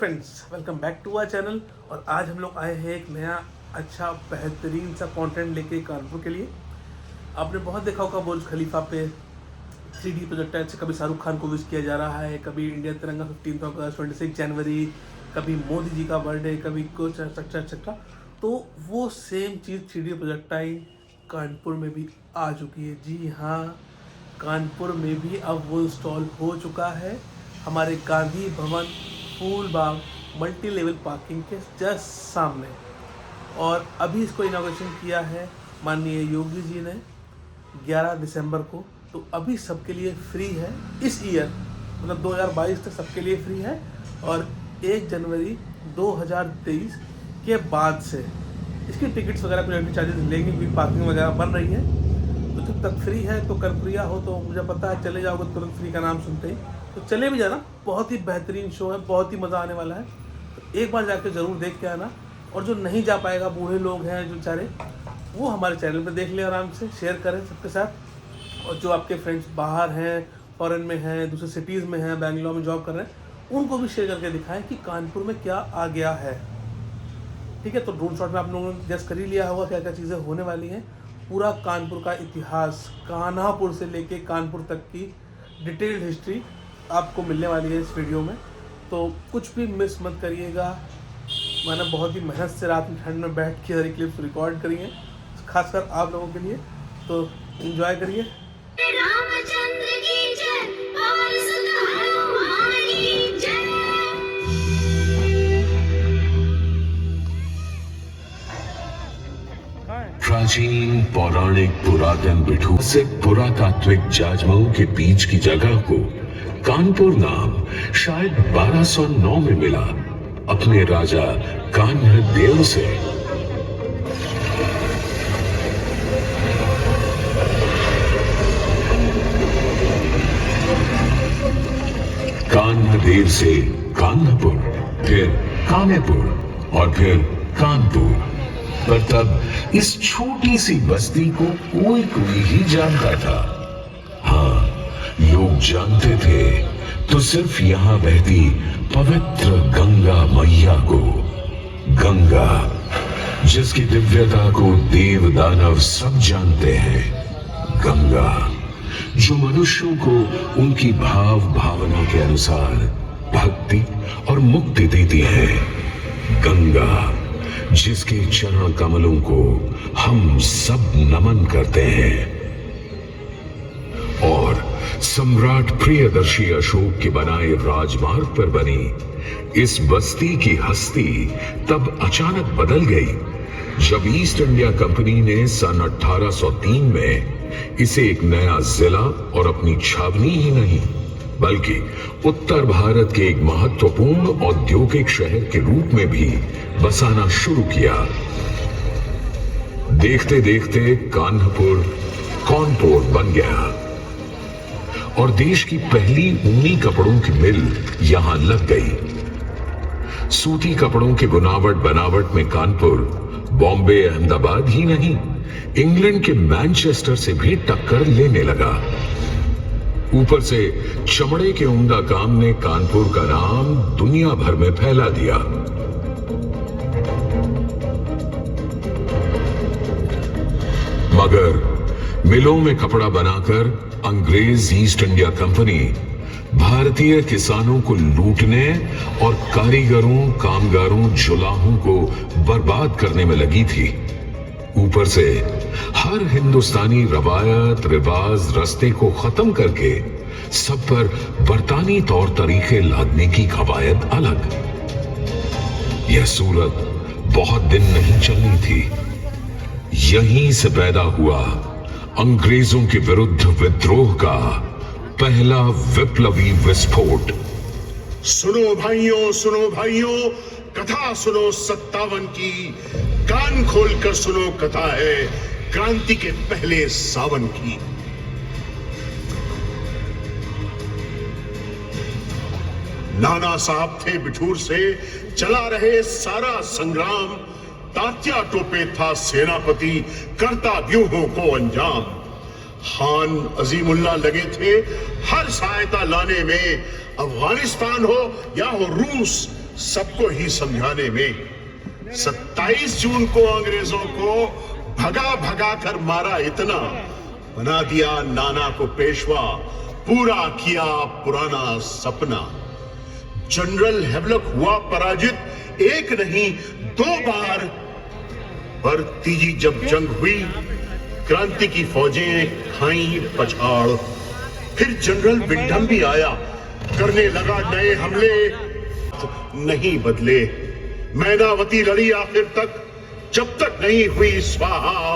Friends, welcome back to our channel. और आज हम लोग आए हैं एक नया अच्छा बेहतरीन सा कंटेंट लेके कानपुर के लिए। आपने बहुत देखा होगा बुर्ज खलीफा पे 3D प्रोजेक्टर से कभी शाहरुख खान को विश किया जा रहा है, कभी इंडिया तिरंगा 15 अगस्त, 26 जनवरी, कभी मोदी जी का बर्थडे, कभी कुछ एक्सेट्रा। तो वो सेम चीज़ 3D प्रोजेक्टाइल कानपुर में भी आ चुकी है। जी हाँ, कानपुर में भी अब वो इंस्टॉल हो चुका है हमारे गांधी भवन फूल बाग मल्टी लेवल पार्किंग के जस्ट सामने। और अभी इसको इनॉग्रेशन किया है माननीय योगी जी ने 11 दिसंबर को। तो अभी सबके लिए फ्री है इस ईयर, मतलब 2022 तक सबके लिए फ्री है। और 1 जनवरी 2023 के बाद से इसकी टिकट्स वगैरह कुछ एंट्री चार्जेस लेंगे क्योंकि पार्किंग वगैरह बन रही है। तो जब तक फ्री है तो कर्पूरिया हो तो मुझे पता है चले जाओगे तुरंत फ्री का नाम सुनते ही, तो चले भी जाना। बहुत ही बेहतरीन शो है, बहुत ही मज़ा आने वाला है। तो एक बार जाकर ज़रूर देख के आना। और जो नहीं जा पाएगा, बूढ़े लोग हैं जो बेचारे, वो हमारे चैनल पे देख ले, आराम से शेयर करें सबके साथ। और जो आपके फ्रेंड्स बाहर हैं, फॉरेन में हैं, दूसरे सिटीज़ में हैं, बैंगलोर में जॉब कर रहे हैं, उनको भी शेयर करके दिखाएं कि कानपुर में क्या आ गया है। ठीक है, तो ड्रोन शॉट में आप लोगों ने गेस कर ही लिया होगा क्या क्या चीज़ें होने वाली हैं। पूरा कानपुर का इतिहास, कान्हापुर से लेके कानपुर तक की डिटेल्ड हिस्ट्री आपको मिलने वाली है इस वीडियो में। तो कुछ भी मिस मत करिएगा। मैंने बहुत ही मेहनत से रात में ठंड में बैठ के सारी क्लिप्स रिकॉर्ड करी हैं खासकर आप लोगों के लिए, तो एंजॉय करिए। रामचंद्र की जय, पवन सुत हनुमान की जय। प्राचीन पौराणिक पुरातन बिठूर से पुरातात्विक जाजमऊ के बीच की जगह को कानपुर नाम शायद 1209 में मिला अपने राजा कान्ह देव से। कान्ह देव से कान्हपुर, फिर कानेपुर और फिर कानपुर। पर तब इस छोटी सी बस्ती को कोई ही जानता था। हाँ, लोग जानते थे तो सिर्फ यहां बहती पवित्र गंगा मैया को। गंगा जिसकी दिव्यता को देव दानव सब जानते हैं। गंगा जो मनुष्यों को उनकी भाव भावना के अनुसार भक्ति और मुक्ति देती है। गंगा जिसके चरण कमलों को हम सब नमन करते हैं। और सम्राट प्रियदर्शी अशोक के बनाए राजमार्ग पर बनी इस बस्ती की हस्ती तब अचानक बदल गई जब ईस्ट इंडिया कंपनी ने सन 1803 में इसे एक नया जिला और अपनी छावनी ही नहीं बल्कि उत्तर भारत के एक महत्वपूर्ण औद्योगिक शहर के रूप में भी बसाना शुरू किया। देखते देखते कान्हपुर कानपुर बन गया और देश की पहली ऊनी कपड़ों की मिल यहां लग गई। सूती कपड़ों के बुनावट बनावट में कानपुर बॉम्बे अहमदाबाद ही नहीं, इंग्लैंड के मैनचेस्टर से भी टक्कर लेने लगा। ऊपर से चमड़े के उम्दा काम ने कानपुर का नाम दुनिया भर में फैला दिया। मगर मिलों में कपड़ा बनाकर अंग्रेज ईस्ट इंडिया कंपनी भारतीय किसानों को लूटने और कारीगरों, कामगारों, जुलाहों को बर्बाद करने में लगी थी। ऊपर से हर हिंदुस्तानी रवायत, रिवाज, रस्ते को खत्म करके सब पर बरतानी तौर तरीके लादने की कवायद अलग। यह सूरत बहुत दिन नहीं चलनी थी। यहीं से पैदा हुआ अंग्रेजों के विरुद्ध विद्रोह का पहला विप्लवी विस्फोट। सुनो भाइयों, कथा सुनो 57 की। कान खोलकर सुनो, कथा है क्रांति के पहले सावन की। नाना साहब थे बिठूर से, चला रहे सारा संग्राम। तात्या टोपे था सेनापति, करता व्यूहों को अंजाम। खान अजीमुल्लाह लगे थे हर सहायता लाने में। अफगानिस्तान हो या हो रूस, सबको ही समझाने में 27 जून को अंग्रेजों को भगा भगा कर मारा, इतना बना दिया नाना को पेशवा, पूरा किया पुराना सपना। जनरल हेवलक हुआ पराजित एक नहीं 2 बार, पर तीजी जब जंग हुई क्रांति की फौजें खाई पछाड़। फिर जनरल विंडम भी आया, करने लगा नए हमले, नहीं बदले। मैनावती लड़ी आखिर तक, जब तक नहीं हुई स्वाहा।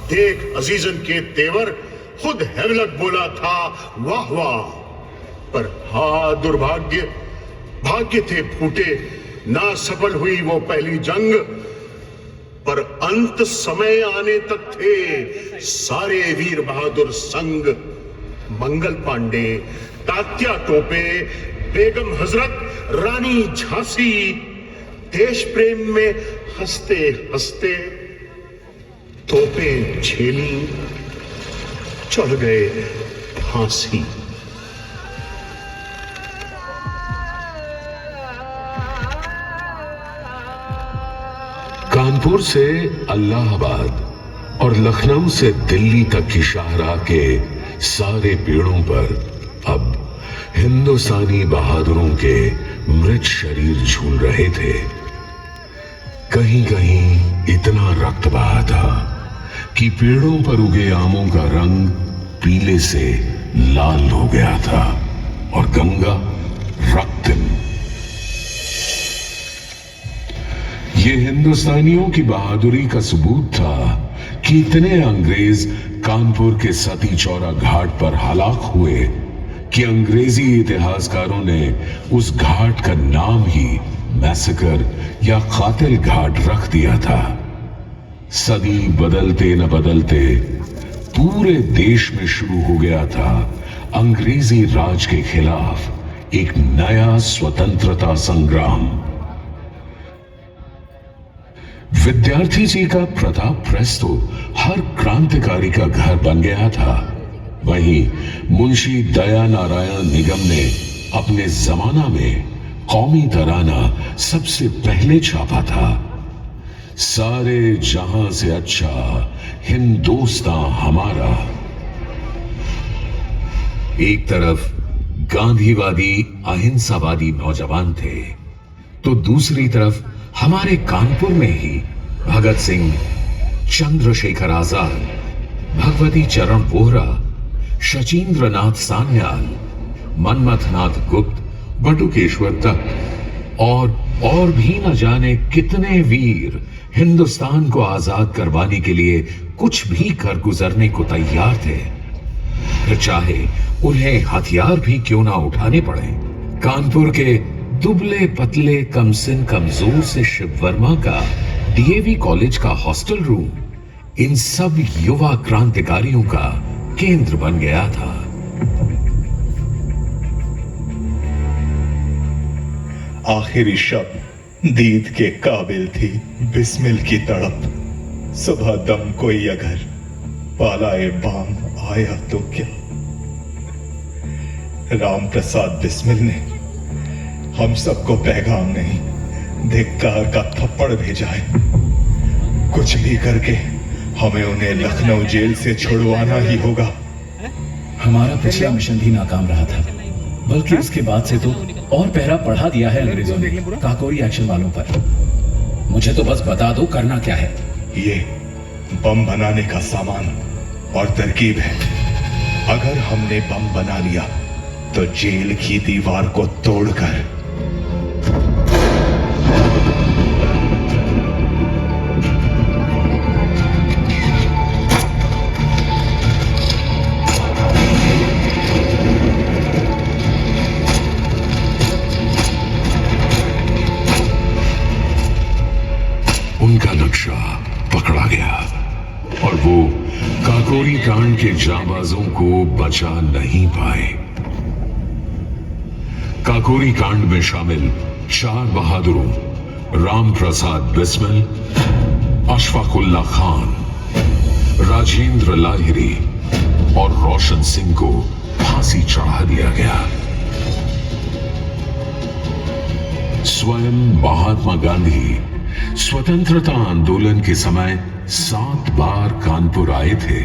देख अजीजन के तेवर, खुद हेवलक बोला था वाह वाह। पर हा दुर्भाग्य, भाग्य थे फूटे, ना सफल हुई वो पहली जंग। पर अंत समय आने तक थे सारे वीर बहादुर संग। मंगल पांडे, तात्या टोपे, बेगम हजरत, रानी झांसी, देश प्रेम में हंसते हंसते तोपें झेली, चढ़ गए फांसी। कानपुर से इलाहाबाद और लखनऊ से दिल्ली तक की शाहराह के सारे पेड़ों पर अब हिंदुस्तानी बहादुरों के मृत शरीर झूल रहे थे। कहीं कहीं इतना रक्त बहा था कि पेड़ों पर उगे आमों का रंग पीले से लाल हो गया था और गंगा रक्तम। ये हिंदुस्तानियों की बहादुरी का सबूत था कि इतने अंग्रेज कानपुर के सती चौरा घाट पर हलाक हुए कि अंग्रेजी इतिहासकारों ने उस घाट का नाम ही मैसेकर या कातिल घाट रख दिया था। सदी बदलते न बदलते पूरे देश में शुरू हो गया था अंग्रेजी राज के खिलाफ एक नया स्वतंत्रता संग्राम। विद्यार्थी जी का प्रताप प्रेस तो हर क्रांतिकारी का घर बन गया था। वहीं मुंशी दया नारायण निगम ने अपने जमाना में कौमी तराना सबसे पहले छापा था। सारे जहां से अच्छा हिंदुस्तान हमारा। एक तरफ गांधीवादी अहिंसावादी नौजवान थे तो दूसरी तरफ हमारे कानपुर में ही भगत सिंह, चंद्रशेखर आजाद, भगवती चरण वोहरा, शचीन्द्र नाथ सान्याल, मनमथ नाथ गुप्त, बटुकेश्वर दत्त और भी न जाने कितने वीर हिंदुस्तान को आजाद करवाने के लिए कुछ भी कर गुजरने को तैयार थे, फिर चाहे उन्हें हथियार भी क्यों ना उठाने पड़े। कानपुर के दुबले पतले कमसिन कमजोर से शिव वर्मा का डीएवी कॉलेज का हॉस्टल रूम इन सब युवा क्रांतिकारियों का केंद्र बन गया था। आखिरी शब्द दीद के काबिल थी बिस्मिल की तड़प। सुबह दम कोई अगर पालाए बाम आया तो क्या। राम प्रसाद बिस्मिल ने हम सबको पैगाम नहीं, धिक्कार का थप्पड़ भेजा है। कुछ भी करके हमें उन्हें लखनऊ जेल से छुड़वाना ही होगा। हमारा पिछला मिशन भी नाकाम रहा था, बल्कि उसके बाद से तो और पहरा बढ़ा दिया है अंग्रेजों ने काकोरी एक्शन वालों पर। मुझे तो बस बता दो करना क्या है। ये बम बनाने का सामान और तरकीब है। अगर हमने बम बना लिया तो जेल की दीवार को तोड़कर उनका नक्शा पकड़ा गया और वो काकोरी कांड के जांबाजों को बचा नहीं पाए। काकोरी कांड में शामिल 4 बहादुरों राम प्रसाद बिस्मिल, अशफाकुल्ला खान, राजेंद्र लाहिरी और रोशन सिंह को फांसी चढ़ा दिया गया। स्वयं महात्मा गांधी स्वतंत्रता आंदोलन के समय 7 बार कानपुर आए थे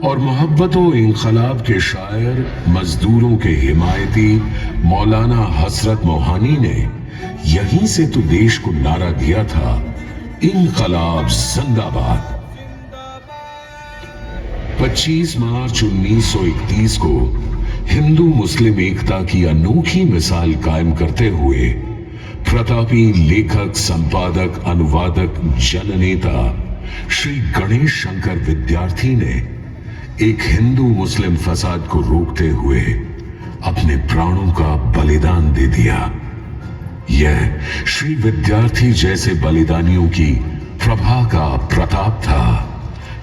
और मोहब्बतों इंकलाब के शायर मजदूरों के हिमायती मौलाना हसरत मोहानी ने यहीं से तो देश को नारा दिया था, इंकलाब जिंदाबाद। 25 मार्च 1931 को हिंदू मुस्लिम एकता की अनोखी मिसाल कायम करते हुए प्रतापी लेखक, संपादक, अनुवादक, जननेता श्री गणेश शंकर विद्यार्थी ने एक हिंदू मुस्लिम फसाद को रोकते हुए अपने प्राणों का बलिदान दे दिया। यह श्री विद्यार्थी जैसे बलिदानियों की प्रभा का प्रताप था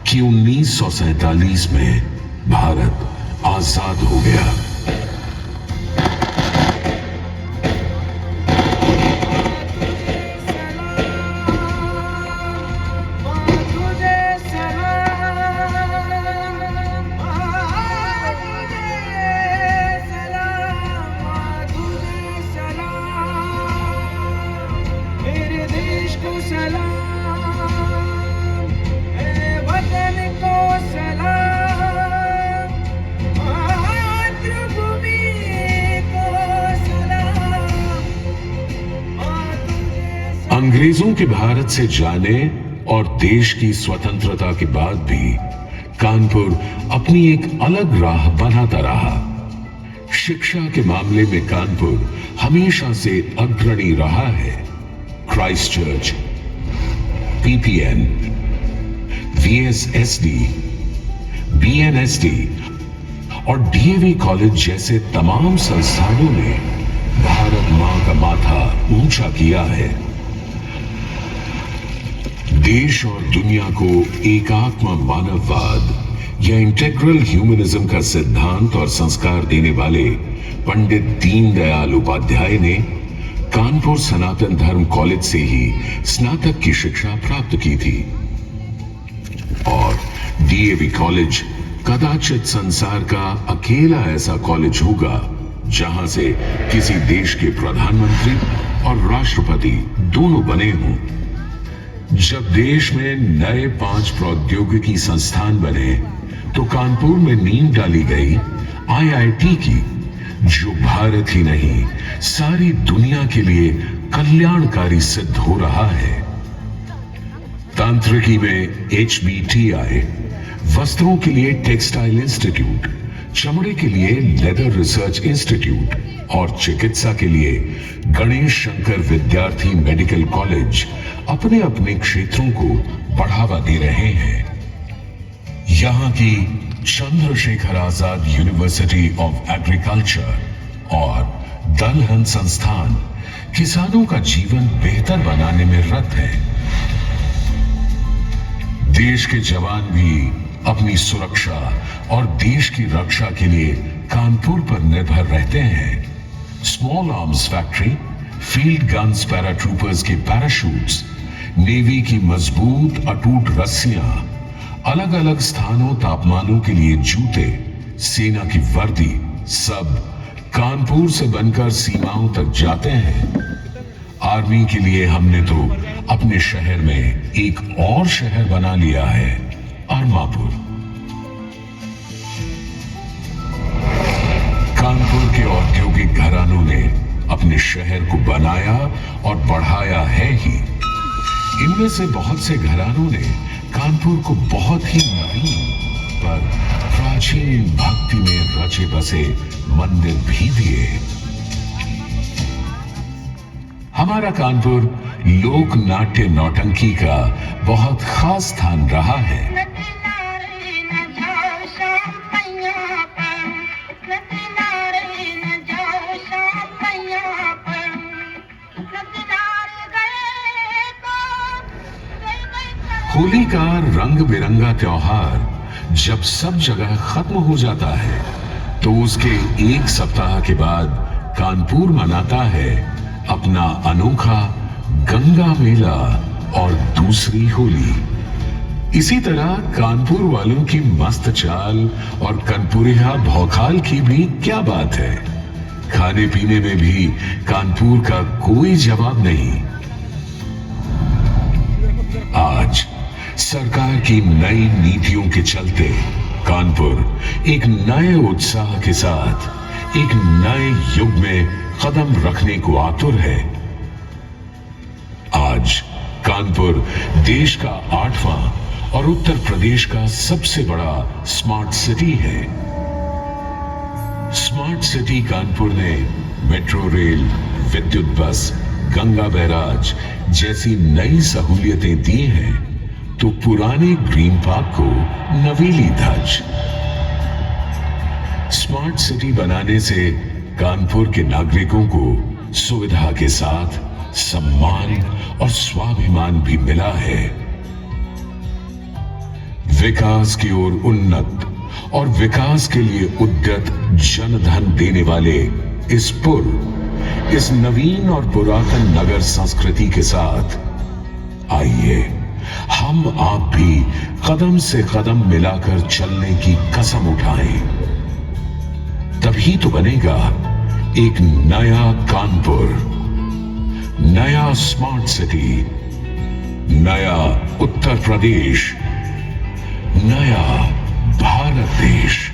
कि 1947 में भारत आजाद हो गया। अंग्रेजों के भारत से जाने और देश की स्वतंत्रता के बाद भी कानपुर अपनी एक अलग राह बनाता रहा। शिक्षा के मामले में कानपुर हमेशा से अग्रणी रहा है। क्राइस्ट चर्च, पीपीएन, वीएसएसडी, बीएनएसडी और डीएवी कॉलेज जैसे तमाम संस्थानों ने भारत मां का माथा ऊंचा किया है। देश और दुनिया को एकात्म मानववाद या इंटेग्रल ह्यूमनिज्म का सिद्धांत और संस्कार देने वाले पंडित दीनदयाल उपाध्याय ने कानपुर सनातन धर्म कॉलेज से ही स्नातक की शिक्षा प्राप्त की थी और डीएवी कॉलेज कदाचित संसार का अकेला ऐसा कॉलेज होगा जहां से किसी देश के प्रधानमंत्री और राष्ट्रपति दोनों बने हों। जब देश में नए 5 प्रौद्योगिकी संस्थान बने तो कानपुर में नींव डाली गई आईआईटी की, जो भारत ही नहीं सारी दुनिया के लिए कल्याणकारी सिद्ध हो रहा है। तांत्रिकी में HBTI, वस्त्रों के लिए टेक्सटाइल इंस्टीट्यूट, चमड़े के लिए लेदर रिसर्च इंस्टीट्यूट और चिकित्सा के लिए गणेश शंकर विद्यार्थी मेडिकल कॉलेज अपने अपने क्षेत्रों को बढ़ावा दे रहे हैं। यहां की Chandrashekhar Azad university of agriculture और दलहन संस्थान किसानों का जीवन बेहतर बनाने में रत है। देश के जवान भी अपनी सुरक्षा और देश की रक्षा के लिए कानपुर पर निर्भर रहते हैं। Small arms factory, field guns paratroopers के पैराशूट्स, नेवी की मजबूत अटूट रस्सियां, अलग अलग स्थानों तापमानों के लिए जूते, सेना की वर्दी, सब कानपुर से बनकर सीमाओं तक जाते हैं। आर्मी के लिए हमने तो अपने शहर में एक और शहर बना लिया है, अरमापुर। कानपुर के औद्योगिक घरानों ने अपने शहर को बनाया और बढ़ाया है ही। इनमें से बहुत से घरानों ने कानपुर को बहुत ही नवीन पर प्राचीन भक्ति में रचे बसे मंदिर भी दिए। हमारा कानपुर लोक नाट्य नौटंकी का बहुत खास स्थान रहा है। होली का रंग बिरंगा त्योहार जब सब जगह खत्म हो जाता है तो उसके 1 सप्ताह के बाद कानपुर मनाता है अपना अनोखा गंगा मेला और दूसरी होली। इसी तरह कानपुर वालों की मस्त चाल और कनपुरिया भौकाल की भी क्या बात है। खाने पीने में भी कानपुर का कोई जवाब नहीं। आज सरकार की नई नीतियों के चलते कानपुर एक नए उत्साह के साथ एक नए युग में कदम रखने को आतुर है। आज कानपुर देश का 8वां और उत्तर प्रदेश का सबसे बड़ा स्मार्ट सिटी है। स्मार्ट सिटी कानपुर ने मेट्रो रेल, विद्युत बस, गंगा बैराज जैसी नई सहूलियतें दी हैं, तो पुराने ग्रीन पार्क को नवीली धज। स्मार्ट सिटी बनाने से कानपुर के नागरिकों को सुविधा के साथ सम्मान और स्वाभिमान भी मिला है। विकास की ओर उन्नत और विकास के लिए उद्यत जनधन देने वाले इस नवीन और पुरातन नगर संस्कृति के साथ आइए हम आप भी कदम से कदम मिलाकर चलने की कसम उठाएं। तभी तो बनेगा एक नया कानपुर, नया स्मार्ट सिटी, नया उत्तर प्रदेश, नया भारत देश।